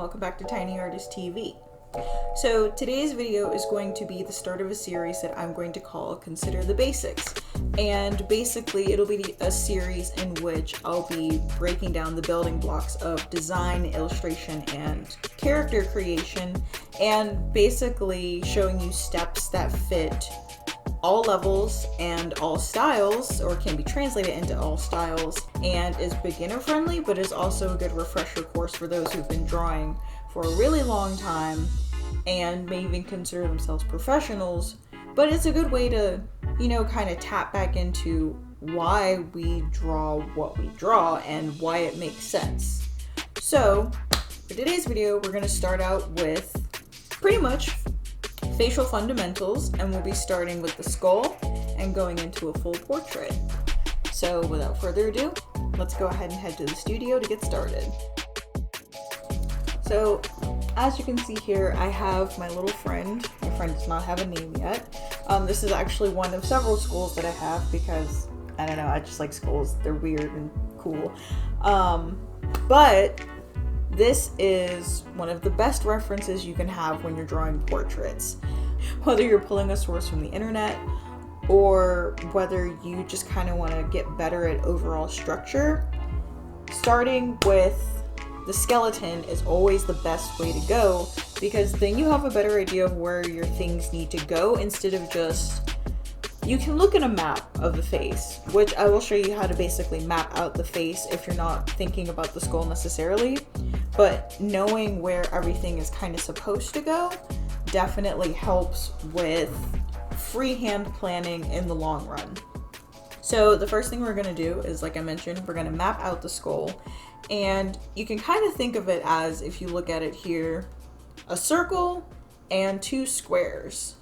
welcome back to Tiny Artist TV. So today's video is going to be the start of a series that I'm going to call Consider the Basics. And basically it'll be a series in which I'll be breaking down the building blocks of design, illustration, and character creation, and basically showing you steps that fit all levels and all styles, or can be translated into all styles, and is beginner friendly, but is also a good refresher course for those who've been drawing for a really long time and may even consider themselves professionals. But it's a good way to, kind of tap back into why we draw what we draw and why it makes sense. So for today's video, we're going to start out with pretty much facial fundamentals, and we'll be starting with the skull and going into a full portrait. So without further ado, let's go ahead and head to the studio to get started. So as you can see here, I have my little friend. My friend does not have a name yet. This is actually one of several skulls that I have because, I don't know, I just like skulls. They're weird and cool. But this is one of the best references you can have when you're drawing portraits. Whether you're pulling a source from the internet or whether you just kind of want to get better at overall structure, starting with the skeleton is always the best way to go, because then you have a better idea of where your things need to go instead of just, you can look at a map of the face, which I will show you how to basically map out the face if you're not thinking about the skull necessarily, but knowing where everything is kind of supposed to go definitely helps with freehand planning in the long run. So the first thing we're going to do is, like I mentioned, we're going to map out the skull, and you can kind of think of it as, if you look at it here, a circle and two squares.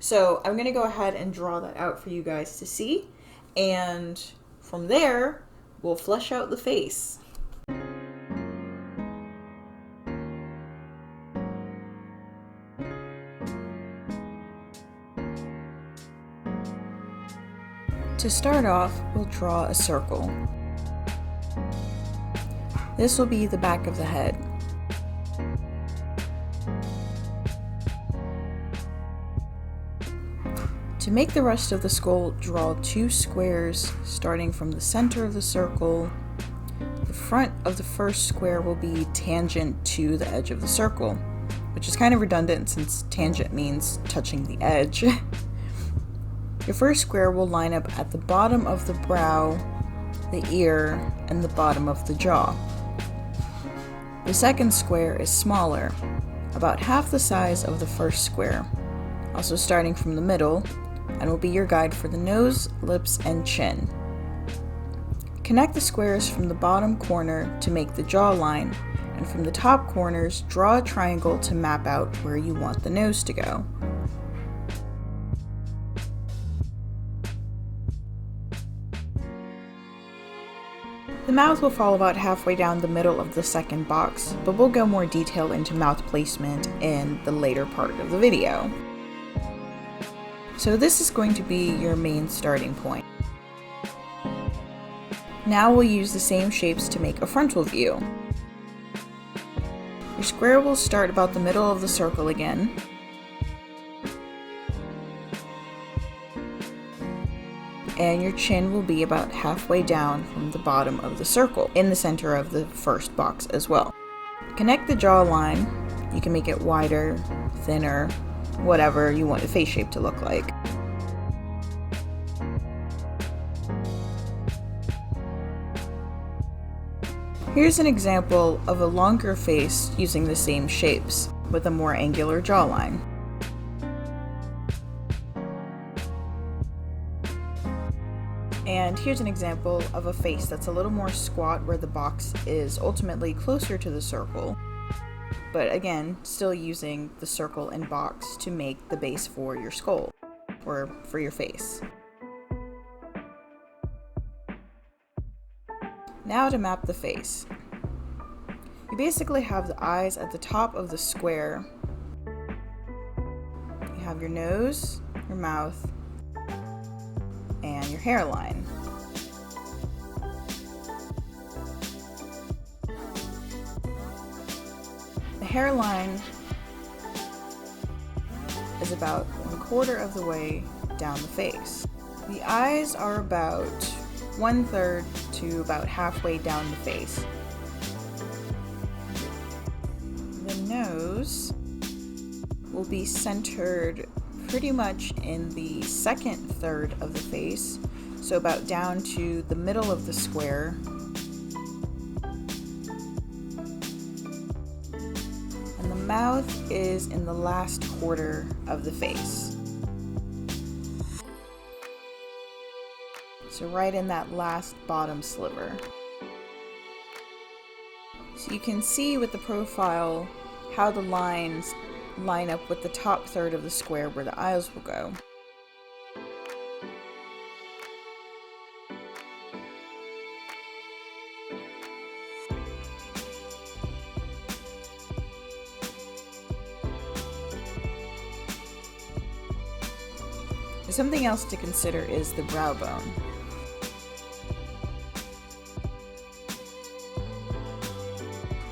So I'm going to go ahead and draw that out for you guys to see, and from there we'll flesh out the face. To start off, we'll draw a circle. This will be the back of the head. To make the rest of the skull, draw two squares starting from the center of the circle. The front of the first square will be tangent to the edge of the circle, which is kind of redundant since tangent means touching the edge. Your first square will line up at the bottom of the brow, the ear, and the bottom of the jaw. The second square is smaller, about half the size of the first square, also starting from the middle, and will be your guide for the nose, lips, and chin. Connect the squares from the bottom corner to make the jawline, and from the top corners, draw a triangle to map out where you want the nose to go. The mouth will fall about halfway down the middle of the second box, but we'll go more detail into mouth placement in the later part of the video. So this is going to be your main starting point. Now we'll use the same shapes to make a frontal view. Your square will start about the middle of the circle again. And your chin will be about halfway down from the bottom of the circle, in the center of the first box as well. Connect the jawline. You can make it wider, thinner, whatever you want the face shape to look like. Here's an example of a longer face using the same shapes, with a more angular jawline. And here's an example of a face that's a little more squat, where the box is ultimately closer to the circle, but again, still using the circle and box to make the base for your skull, or for your face. Now to map the face. You basically have the eyes at the top of the square. You have your nose, your mouth, and your hairline. hairline is about 1/4 of the way down the face. The eyes are about 1/3 to about halfway down the face. The nose will be centered pretty much in the second third of the face, so about down to the middle of the square. And the mouth is in the last quarter of the face. So right in that last bottom sliver. So you can see with the profile how the lines line up with the top third of the square where the eyes will go. Something else to consider is the brow bone.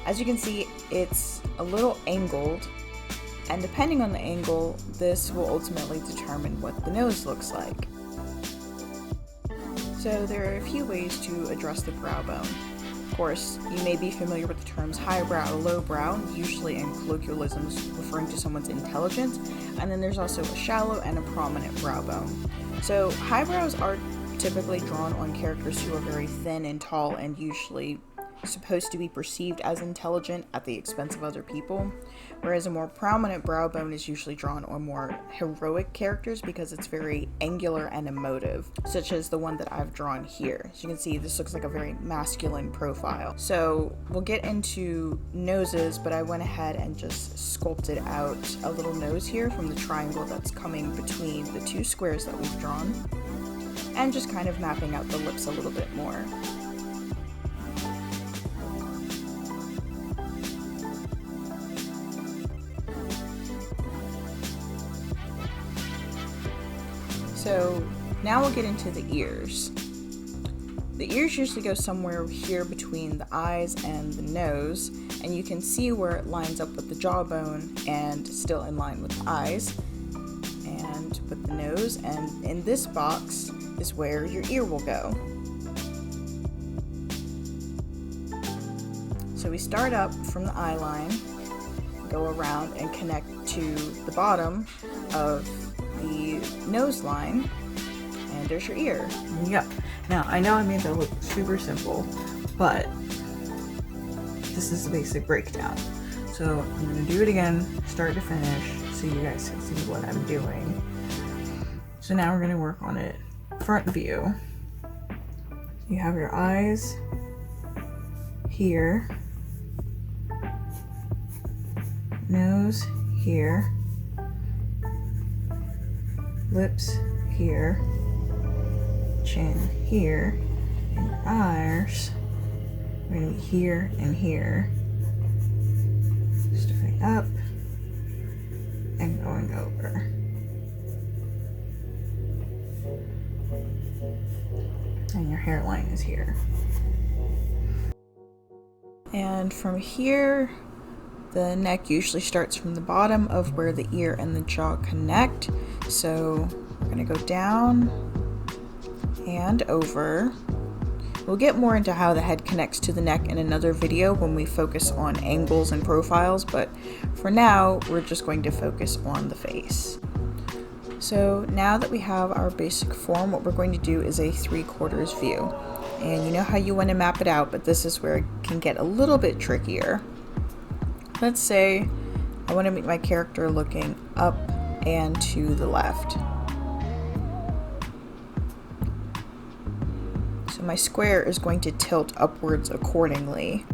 As you can see, it's a little angled, and depending on the angle, this will ultimately determine what the nose looks like. So there are a few ways to address the brow bone. Of course, you may be familiar with the terms highbrow or lowbrow, usually in colloquialisms referring to someone's intelligence, and then there's also a shallow and a prominent brow bone. So highbrows are typically drawn on characters who are very thin and tall and usually supposed to be perceived as intelligent at the expense of other people, whereas a more prominent brow bone is usually drawn on more heroic characters because it's very angular and emotive, such as the one that I've drawn here. As you can see, this looks like a very masculine profile. So we'll get into noses, but I went ahead and just sculpted out a little nose here from the triangle that's coming between the two squares that we've drawn, and just kind of mapping out the lips a little bit more. So now we'll get into the ears. The ears usually go somewhere here between the eyes and the nose, and you can see where it lines up with the jawbone and still in line with the eyes and with the nose, and in this box is where your ear will go. So we start up from the eye line, go around and connect to the bottom of the nose line, and there's your ear. Yep. Now, I know I made that look super simple, but this is the basic breakdown. So I'm going to do it again, start to finish, so you guys can see what I'm doing. So now we're going to work on it. Front view. You have your eyes here, nose here, lips here, chin here, and eyes are going to be here and here, starting up and going over. And your hairline is here. And from here, the neck usually starts from the bottom of where the ear and the jaw connect. So we're going to go down and over. We'll get more into how the head connects to the neck in another video when we focus on angles and profiles, but for now, we're just going to focus on the face. So now that we have our basic form, what we're going to do is a 3/4 view. And you know how you want to map it out, but this is where it can get a little bit trickier. Let's say I want to make my character looking up and to the left. So my square is going to tilt upwards accordingly.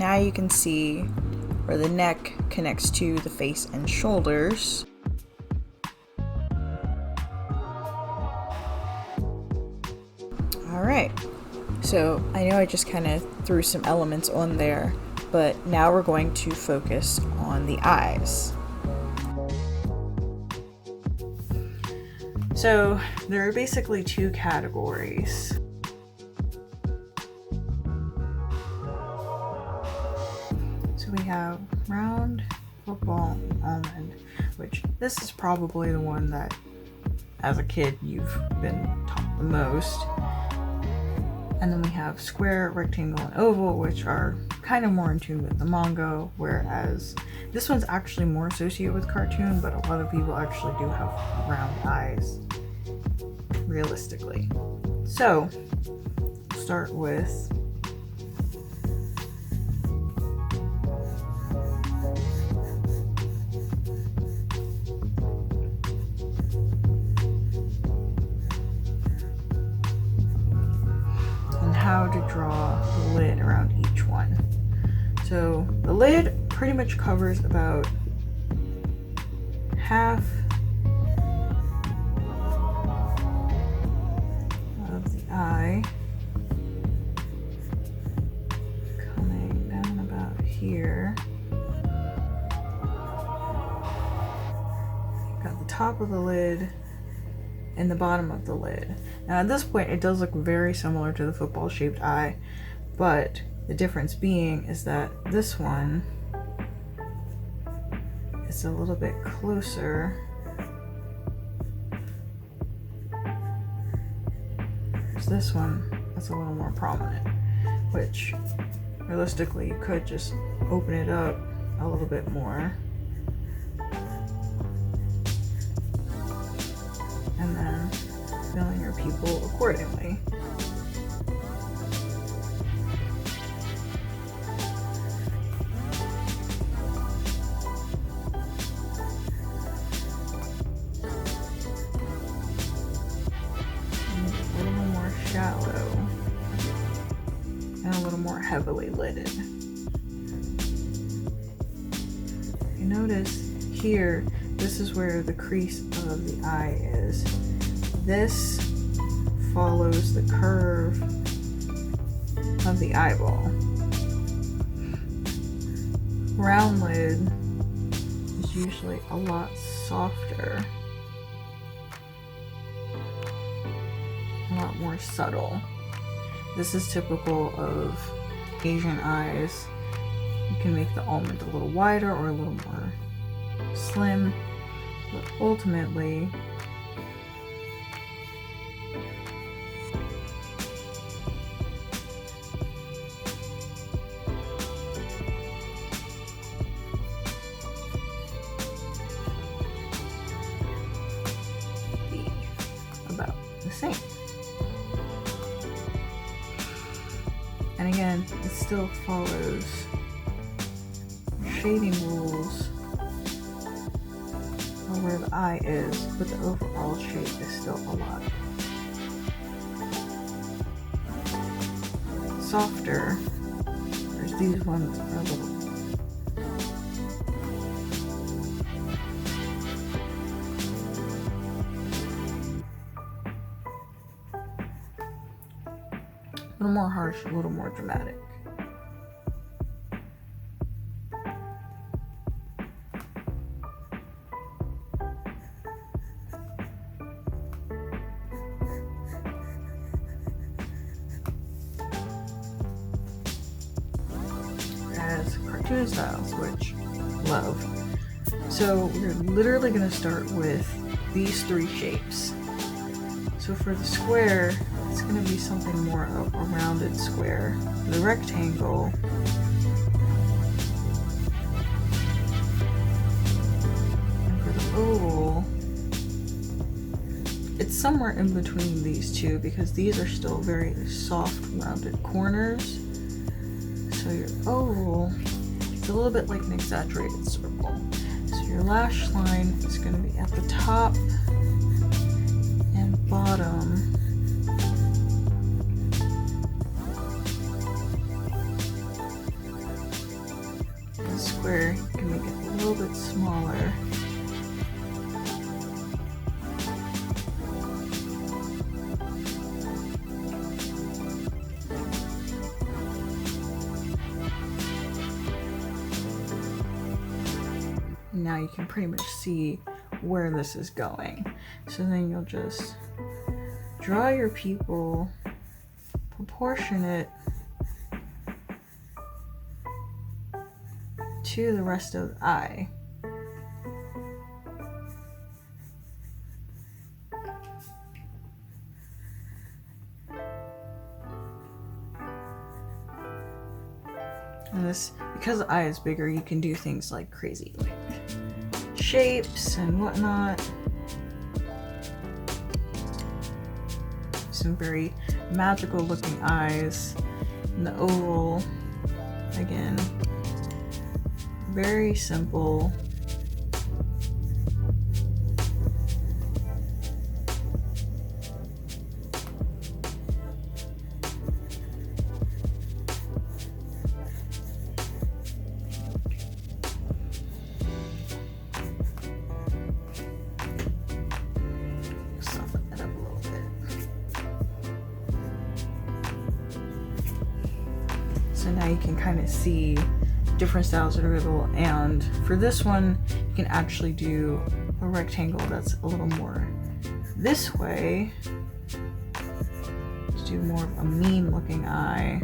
Now you can see where the neck connects to the face and shoulders. Alright, so I know I just kind of threw some elements on there, but now we're going to focus on the eyes. So there are basically two categories. So we have round, football, almond, which this is probably the one that as a kid you've been taught the most. And then we have square, rectangle, and oval, which are kind of more in tune with the manga, whereas this one's actually more associated with cartoon, but a lot of people actually do have round eyes, realistically. So, we'll start with how to draw the lid around each one. So the lid pretty much covers about half of the eye, coming down about here. Got the top of the lid and the bottom of the lid. Now at this point it does look very similar to the football shaped eye, but the difference being is that this one is a little bit closer. Whereas this one is a little more prominent, which realistically you could just open it up a little bit more. And then fill in your pupil accordingly. And a little more shallow and a little more heavily lidded. You notice here, this is where the crease of the eye is. This follows the curve of the eyeball. Round lid is usually a lot softer, a lot more subtle. This is typical of Asian eyes. You can make the almond a little wider or a little more slim, but ultimately be about the same. And again, it still follows shading rules where the eye is, but the overall shape is still a lot softer, whereas these ones are a little more harsh, a little more dramatic. As cartoon styles, which I love. So we're literally going to start with these three shapes. So for the square, it's going to be something more of a rounded square. The rectangle, and for the oval, it's somewhere in between these two because these are still very soft rounded corners. So your oval, it's a little bit like an exaggerated circle. So your lash line is going to be at the top and bottom. bit smaller. Now you can pretty much see where this is going. So then you'll just draw your pupil proportionate to the rest of the eye. And this, because the eye is bigger, you can do things like crazy like shapes and whatnot. Some very magical looking eyes. And the oval, again, very simple. Soften that up a little bit. So now you can kind of see different styles that are available, and for this one you can actually do a rectangle that's a little more this way to do more of a mean looking eye.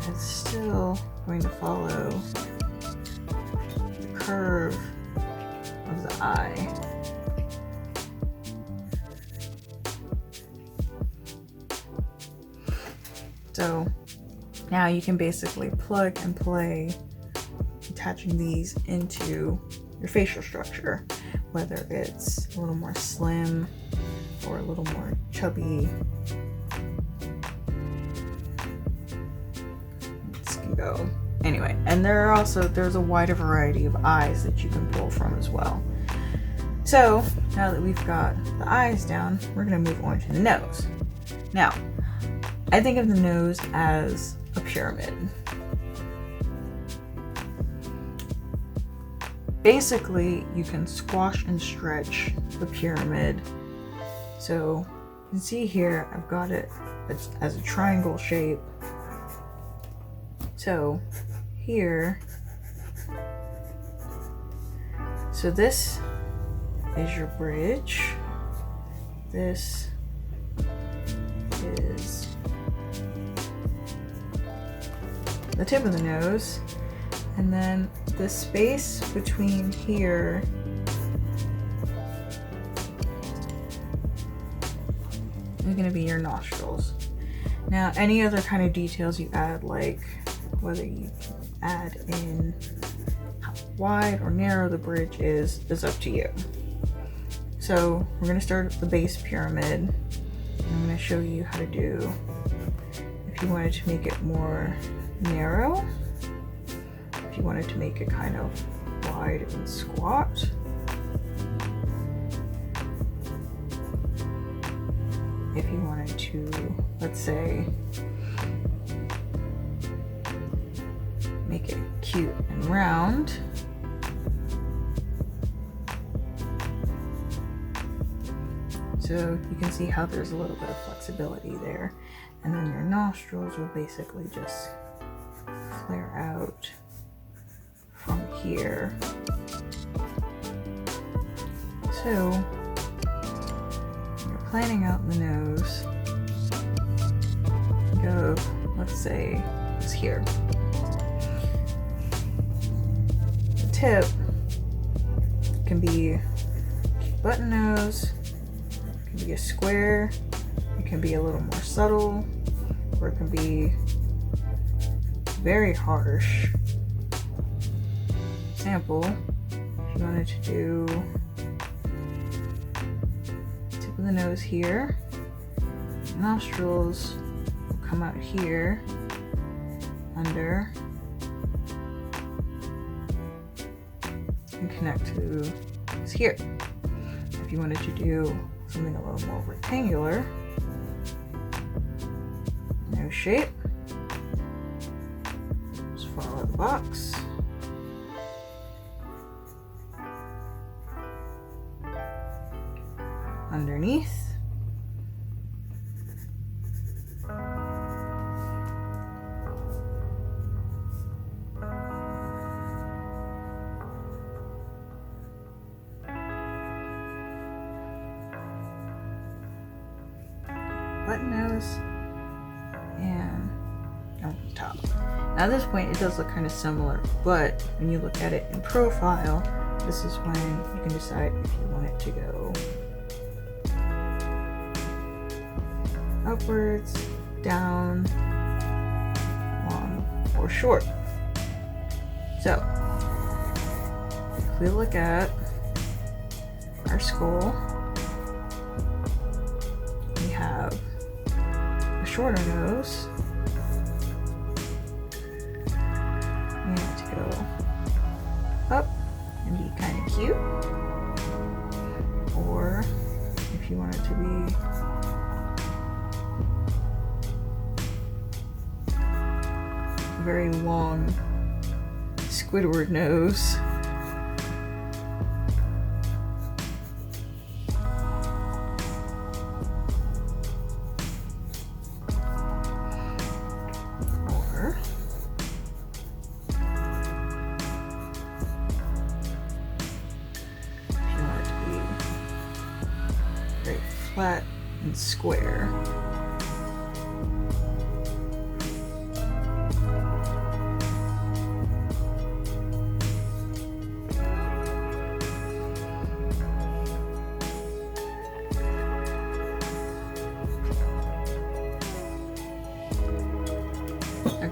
It's still going to follow the curve of the eye. So now you can basically plug and play attaching these into your facial structure, whether it's a little more slim or a little more chubby. Go anyway, and there's a wider variety of eyes that you can pull from as well. So now that we've got the eyes down, we're going to move on to the nose. Now I think of the nose as a pyramid. Basically you can squash and stretch the pyramid. So you can see here I've got it as a triangle shape. So here, so this is your bridge. This is the tip of the nose. And then the space between here is going to be your nostrils. Now, any other kind of details you add, like whether you add in how wide or narrow the bridge is up to you. So we're going to start at the base pyramid. I'm going to show you how to do, if you wanted to make it more narrow, if you wanted to make it kind of wide and squat, if you wanted to, let's say, make it cute and round. So you can see how there's a little bit of flexibility there. And then your nostrils will basically just flare out from here. So you're planning out the nose. Go, let's say, it's here. The tip can be a button nose, it can be a square, it can be a little more subtle, or it can be very harsh. Example, if you wanted to do tip of the nose here, nostrils will come out here under, can connect to is here. If you wanted to do something a little more rectangular, nose shape, just follow the box. Underneath. Button nose and on the top. Now at this point it does look kind of similar, but when you look at it in profile, this is when you can decide if you want it to go upwards, down, long, or short. So if we look at our skull, we have a shorter nose and to go up and be kind of cute, or if you want it to be very long Squidward nose. Or if you want it to be very flat and square.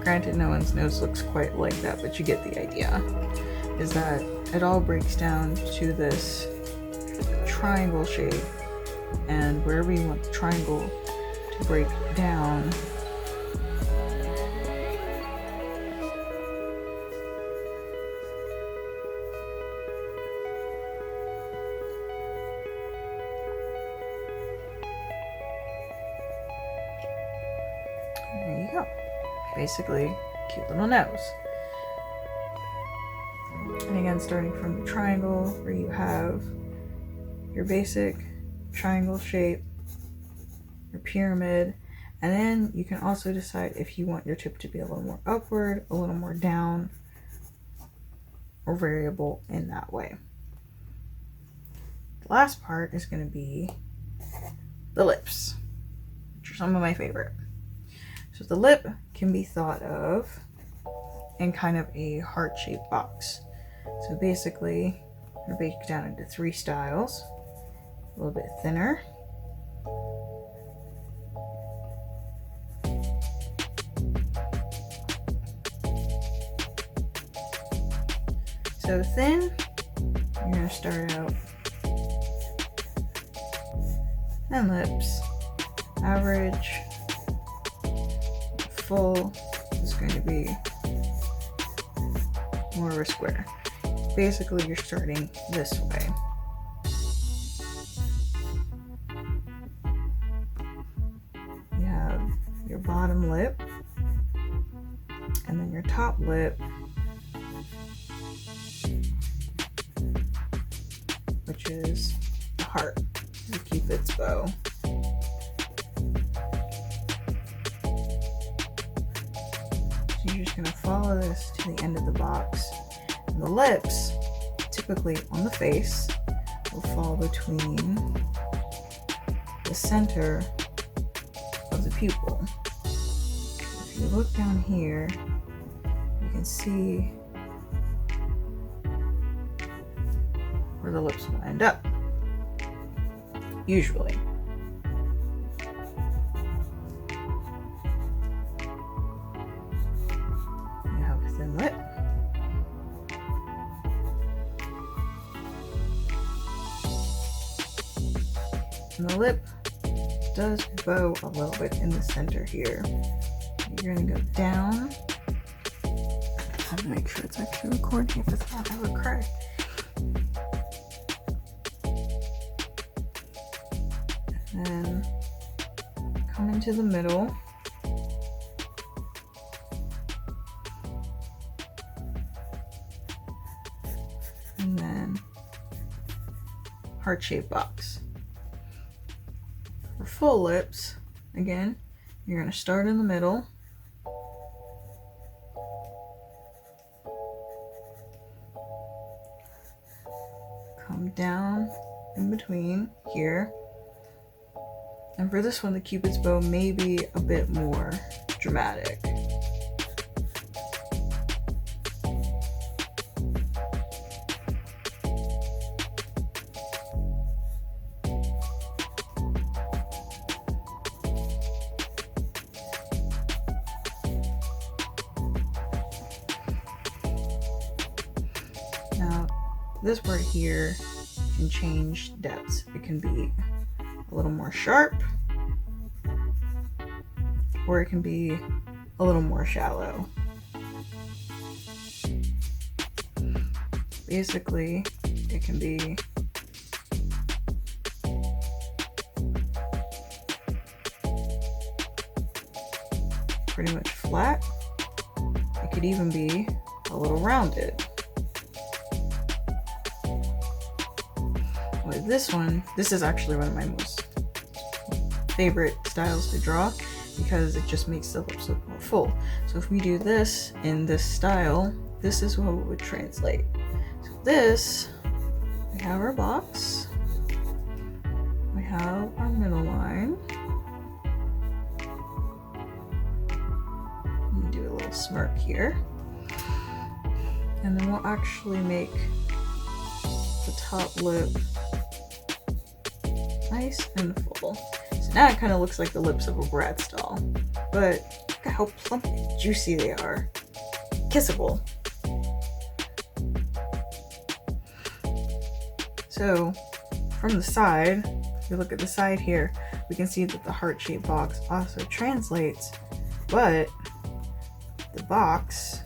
Granted, no one's nose looks quite like that, but you get the idea. Is that it all breaks down to this triangle shape, and wherever you want the triangle to break down, there you go. Basically, cute little nose. And again, starting from the triangle where you have your basic triangle shape, your pyramid, and then you can also decide if you want your tip to be a little more upward, a little more down, or variable in that way. The last part is going to be the lips, which are some of my favorite. So the lip can be thought of in kind of a heart-shaped box. So basically, we're breaking down into 3 styles. A little bit thinner, so thin, you're going to start out, and lips, average, full is going to be more of a square. Basically, you're starting this way. You have your bottom lip, and then your top lip, which is the heart, the Cupid's bow. You're just going to follow this to the end of the box. And the lips, typically on the face, will fall between the center of the pupil. If you look down here, you can see where the lips will end up, usually. Lip. And the lip does bow a little bit in the center here. You're going to go down. I have to make sure it's actually recording if it's not, I would cry. into the middle. And then heart-shaped box. For full lips, again, you're going to start in the middle. Come down in between here. And for this one, the Cupid's bow may be a bit more dramatic. Now, this part here can change depths. It can be a little more sharp, or it can be a little more shallow. Basically, it can be pretty much flat. It could even be a little rounded. With this one, this is actually one of my most favorite styles to draw because it just makes the lips look more full. So if we do this in this style, this is what it would translate. So this, we have our box, we have our middle line, and do a little smirk here, and then we'll actually make the top lip nice and full. So now it kind of looks like the lips of a Bratz doll, but look at how plump and juicy they are. Kissable. So from the side, if you look at the side here, we can see that the heart-shaped box also translates, but the box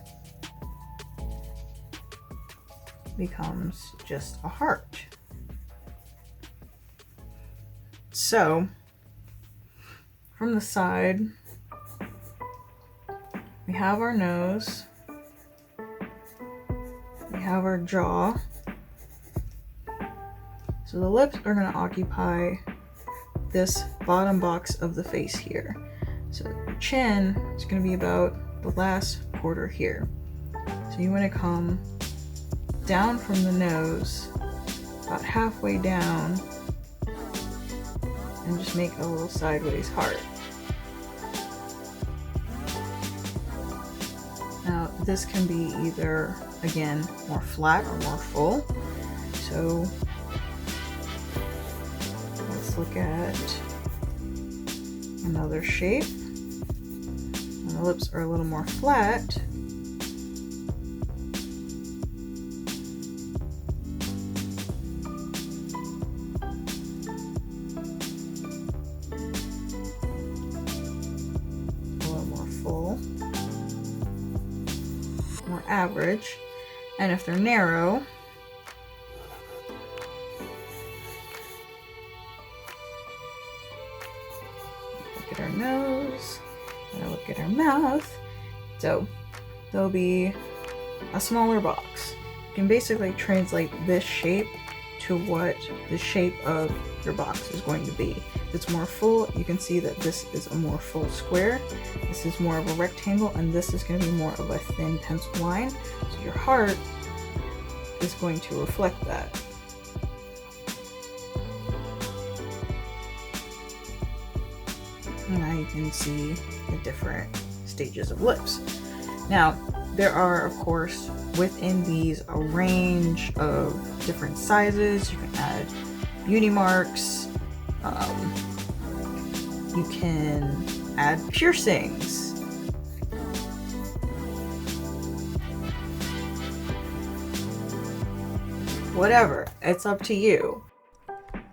becomes just a heart. So from the side, we have our nose, we have our jaw. So the lips are going to occupy this bottom box of the face here. So the chin is going to be about the last quarter here. So you want to come down from the nose, about halfway down, and just make a little sideways heart. Now this can be either, again, more flat or more full. So let's look at another shape. And the lips are a little more flat. More average, and if they're narrow, look at our nose, and look at our mouth, so there'll be a smaller box. You can basically translate this shape to what the shape of your box is going to be. If it's more full, you can see that this is a more full square, this is more of a rectangle, and this is going to be more of a thin pencil line. So your heart is going to reflect that. And now you can see the different stages of lips. Now, there are, of course, within these a range of different sizes. You can add beauty marks. You can add piercings. Whatever, it's up to you.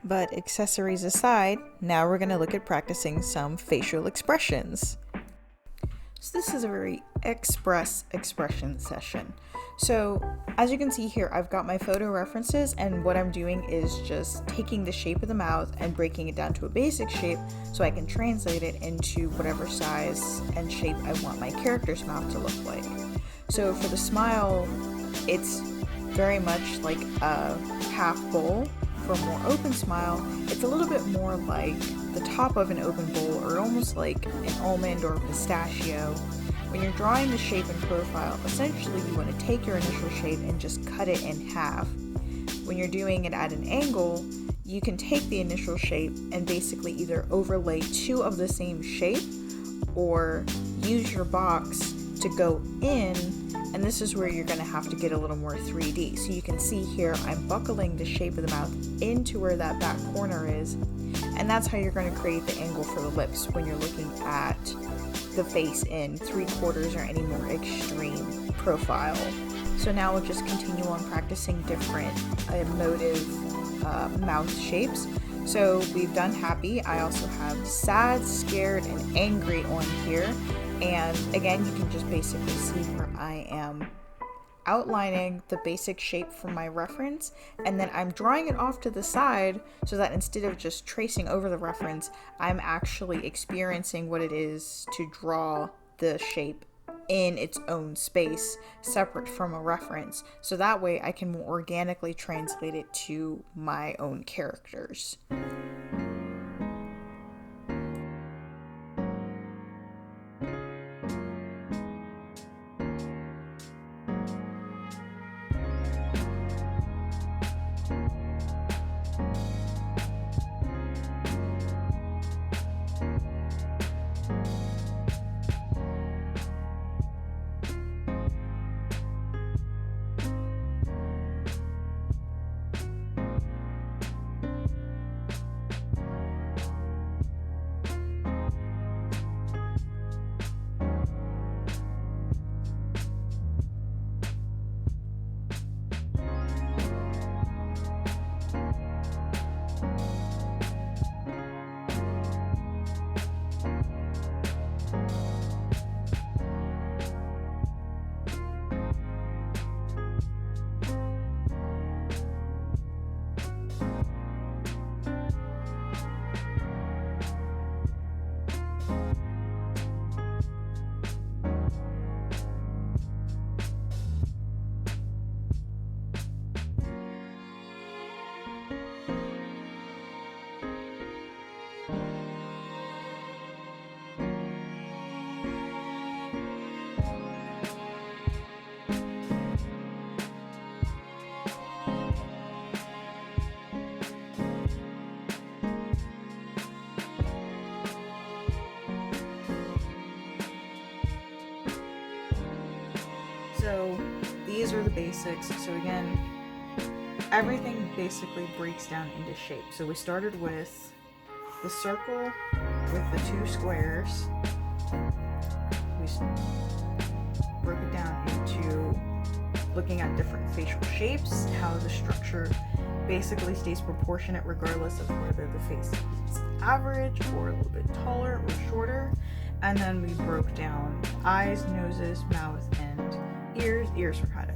But accessories aside, now we're going to look at practicing some facial expressions. So this is a very expression session. So as you can see here, I've got my photo references, and what I'm doing is just taking the shape of the mouth and breaking it down to a basic shape so I can translate it into whatever size and shape I want my character's mouth to look like. So for the smile, it's very much like a half bowl. For a more open smile, it's a little bit more like the top of an open bowl, or almost like an almond or pistachio. When you're drawing the shape and profile, essentially you want to take your initial shape and just cut it in half. When you're doing it at an angle, you can take the initial shape and basically either overlay two of the same shape or use your box to go in, and this is where you're going to have to get a little more 3D. So you can see here I'm buckling the shape of the mouth into where that back corner is, and that's how you're going to create the angle for the lips when you're looking at the face in 3/4 or any more extreme profile. So now we'll just continue on practicing different emotive mouth shapes. So we've done happy. I also have sad, scared, and angry on here. And again, you can just basically see where I am outlining the basic shape from my reference, and then I'm drawing it off to the side so that instead of just tracing over the reference, I'm actually experiencing what it is to draw the shape in its own space separate from a reference, so that way I can more organically translate it to my own characters. So these are the basics. So again, everything basically breaks down into shape. So we started with the circle with the two squares. We broke it down into looking at different facial shapes, how the structure basically stays proportionate regardless of whether the face is average or a little bit taller or shorter. And then we broke down eyes, noses, mouth, and ears. Ears were kind of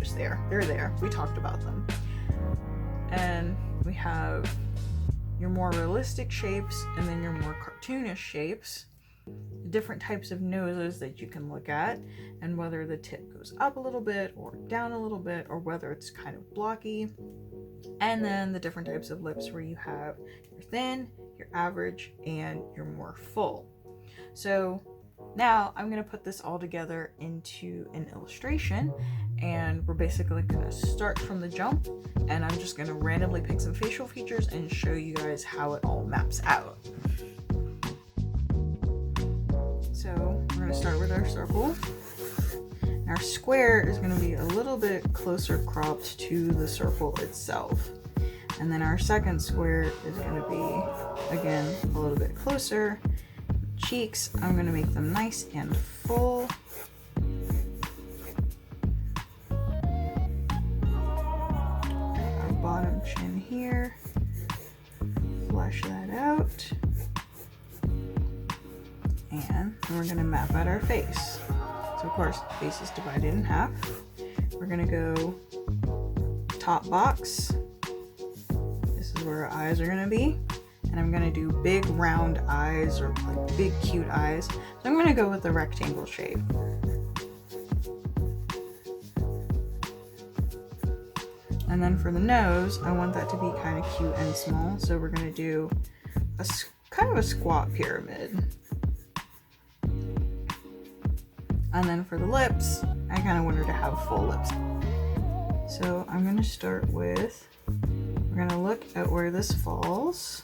just there. They're there. We talked about them. And we have your more realistic shapes and then your more cartoonish shapes. Different types of noses that you can look at, and whether the tip goes up a little bit or down a little bit, or whether it's kind of blocky. And then the different types of lips where you have your thin, your average, and your more full. So now I'm going to put this all together into an illustration, and we're basically going to start from the jump, and I'm just going to randomly pick some facial features and show you guys how it all maps out. So we're going to start with our circle. Our square is going to be a little bit closer cropped to the circle itself. And then our second square is going to be, again, a little bit closer. Cheeks, I'm going to make them nice and full. Our bottom chin here. Flesh that out. And we're gonna map out our face. So of course, the face is divided in half. We're gonna go top box. This is where our eyes are gonna be. And I'm gonna do big round eyes, or like big cute eyes. So I'm gonna go with the rectangle shape. And then for the nose, I want that to be kind of cute and small. So we're gonna do a kind of a squat pyramid. And then for the lips, I kind of want her to have full lips. So I'm gonna start with, we're gonna look at where this falls.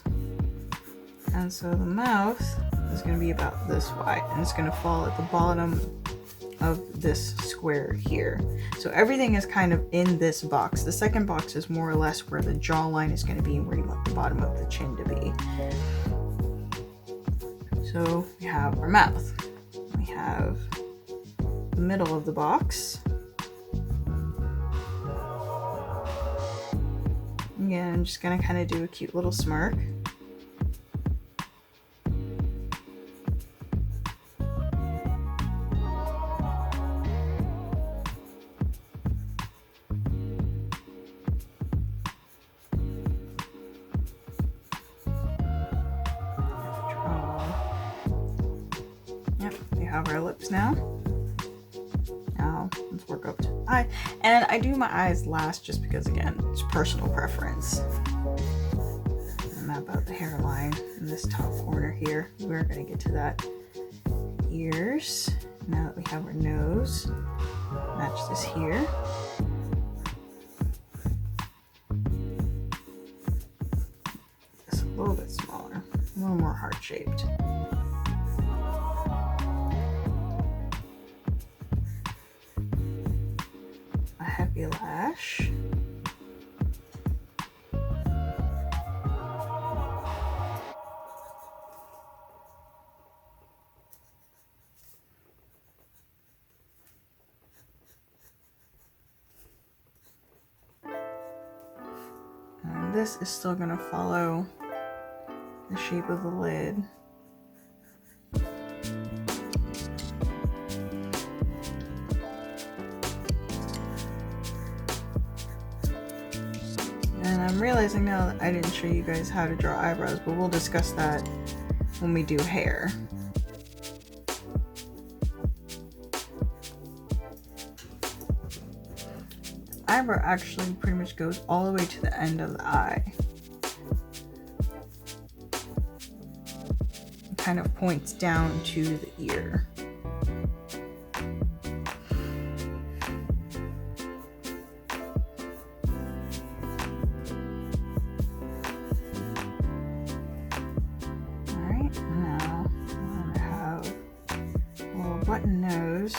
And so the mouth is gonna be about this wide, and it's gonna fall at the bottom of this square here. So everything is kind of in this box. The second box is more or less where the jawline is gonna be and where you want the bottom of the chin to be. So we have our mouth. We have the middle of the box. Again, I'm just gonna kind of do a cute little smirk. Yep, we have our lips now. Now let's work up to eye. And I do my eyes last just because, again, it's personal preference. Map out the hairline in this top corner here. We're going to get to that. Ears. Now that we have our nose, match this here. Just a little bit smaller, a little more heart-shaped. A heavy lash. And this is still going to follow the shape of the lid. And I'm realizing now that I didn't show you guys how to draw eyebrows, but we'll discuss that when we do hair. Eyebrow actually pretty much goes all the way to the end of the eye. It kind of points down to the ear. Alright, now I'm going to have a little button nose.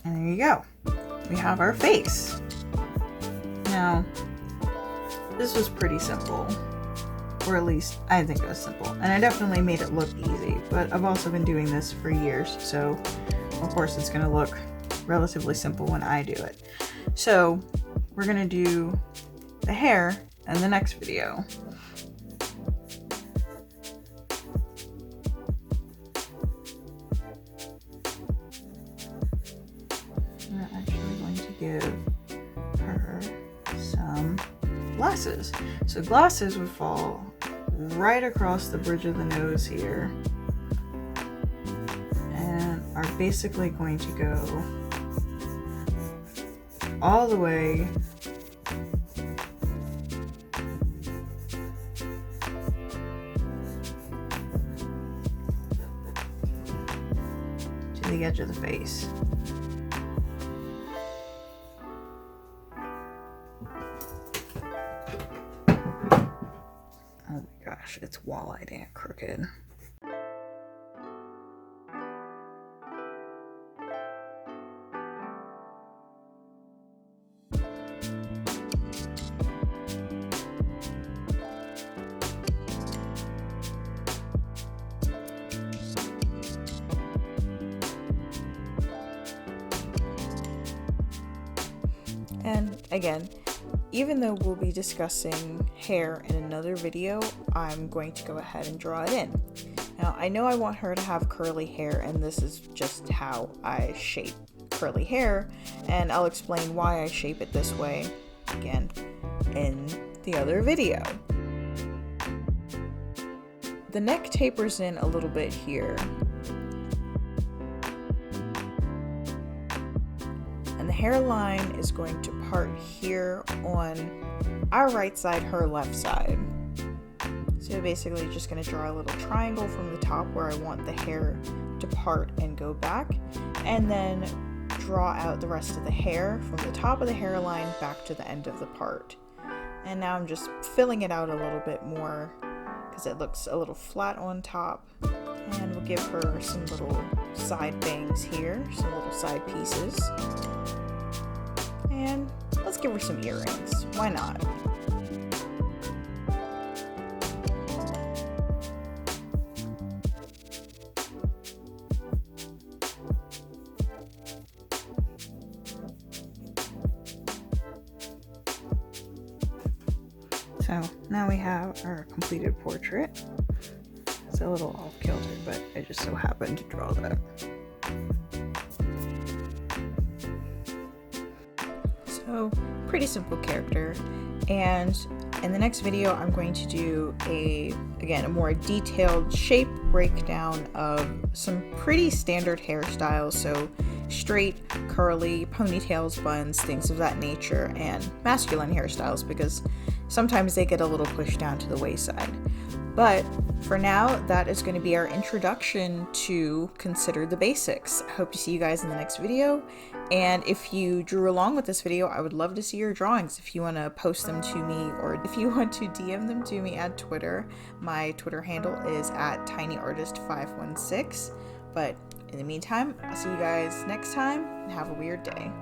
And there you go. We have our face. Now, this was pretty simple. Or at least, I think it was simple. And I definitely made it look easy. But I've also been doing this for years. So, of course, it's going to look relatively simple when I do it. So, we're going to do the hair in the next video. We're actually going to give her some glasses. So glasses would fall right across the bridge of the nose here and are basically going to go all the way to the edge of the face. Oh my gosh, it's wall-eyed and crooked. And again, even though we'll be discussing hair in another video, I'm going to go ahead and draw it in. Now, I know I want her to have curly hair, and this is just how I shape curly hair, and I'll explain why I shape it this way, again, in the other video. The neck tapers in a little bit here. And the hairline is going to part here on our right side, her left side. So basically just going to draw a little triangle from the top where I want the hair to part and go back, and then draw out the rest of the hair from the top of the hairline back to the end of the part. And now I'm just filling it out a little bit more because it looks a little flat on top. And we'll give her some little side bangs here, some little side pieces. And let's give her some earrings. Why not? So now we have our completed portrait. It's a little off kilter, but I just so happened to draw that. So pretty simple character, and in the next video I'm going to do a more detailed shape breakdown of some pretty standard hairstyles, so straight, curly, ponytails, buns, things of that nature, and masculine hairstyles, because sometimes they get a little pushed down to the wayside. But for now, that is going to be our introduction to Consider the Basics. I hope to see you guys in the next video. And if you drew along with this video, I would love to see your drawings. If you want to post them to me, or if you want to DM them to me at Twitter, my Twitter handle is @tinyartist516. But in the meantime, I'll see you guys next time, and have a weird day.